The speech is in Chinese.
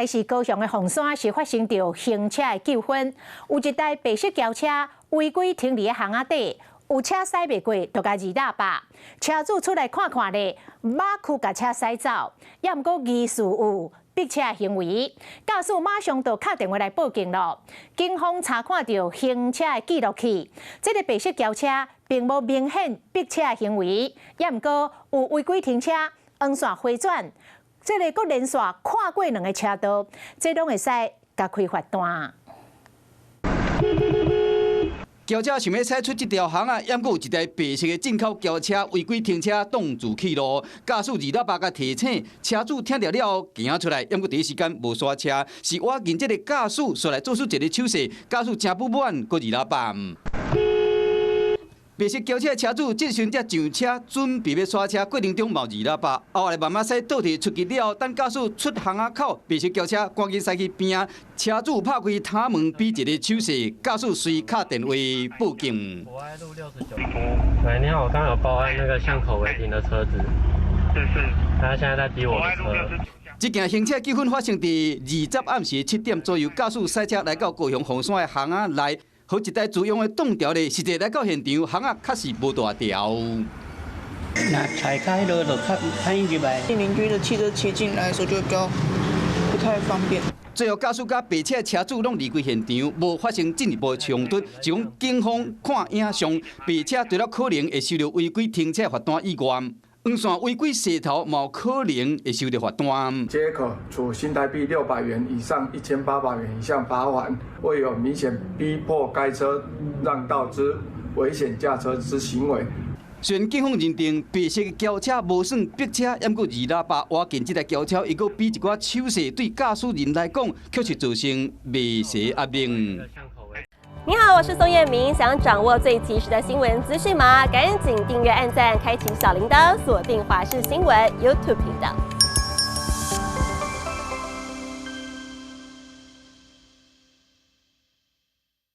来是高雄的凤山是发生着行车的纠纷，有一台白色轿车违规停伫巷仔底，有车驶袂过，就甲二喇叭。车主出来看看咧，马库甲车驶走，也毋过疑似有逼车行为，驾驶马上就打电话来报警咯。警方查看到行车的记录器，这个白色轿车并无明显逼车行为，也毋过有违规停车、黄线回转。这个佫连续跨过2个车道，这拢会使甲开罚单。轿车想要驶出这条巷啊，也过有一台白色的进口轿车违规停车挡住去路，驾驶二喇叭甲提醒，车主听到了后行出来，也过第一时间无刹车，是我见这个驾驶煞来做出一个手势，驾驶真不满，搁二喇叭。白色轿车的车主这时才上车，准备要刹车，过程中冒二喇叭，后来慢慢驶倒退出去了。等驾驶出巷仔口，白色轿车赶紧驶去边啊，车主拍开塔门，比一个手势，驾驶随打电话报警。国爱路69。喂，你好，我刚刚有报案，那个巷口违停的车子，他现在在逼我的车。这件行车纠纷发生伫20暗时7点左右，驾驶驶车来到高雄凤山的巷仔内。好一台自用的挡条咧，实际来到现场，巷仔确实无大条。那踩开了就看入来。邻居的汽车骑进来的时候就比较不太方便。最后，驾驶甲白车车主拢离开现场，无发生进一步冲突。是讲警方看影上，白车除了可能会受到违规停车罚单以外，黄线违规摄头嘛可能会受到罚单。皆可处新台币600元以上1800元以下罚款，未有明显逼迫该车让道之危险驾车之行为。虽然警方认定白色的轿车无算逼车，也过二喇叭挖近这台轿车，伊个比一寡手势，对驾驶人来讲，确实造成未实压力。你好，我是宋彦明。想掌握最及时的新闻资讯吗？赶紧订阅、按赞、开启小铃铛，锁定华视新闻 YouTube 频道。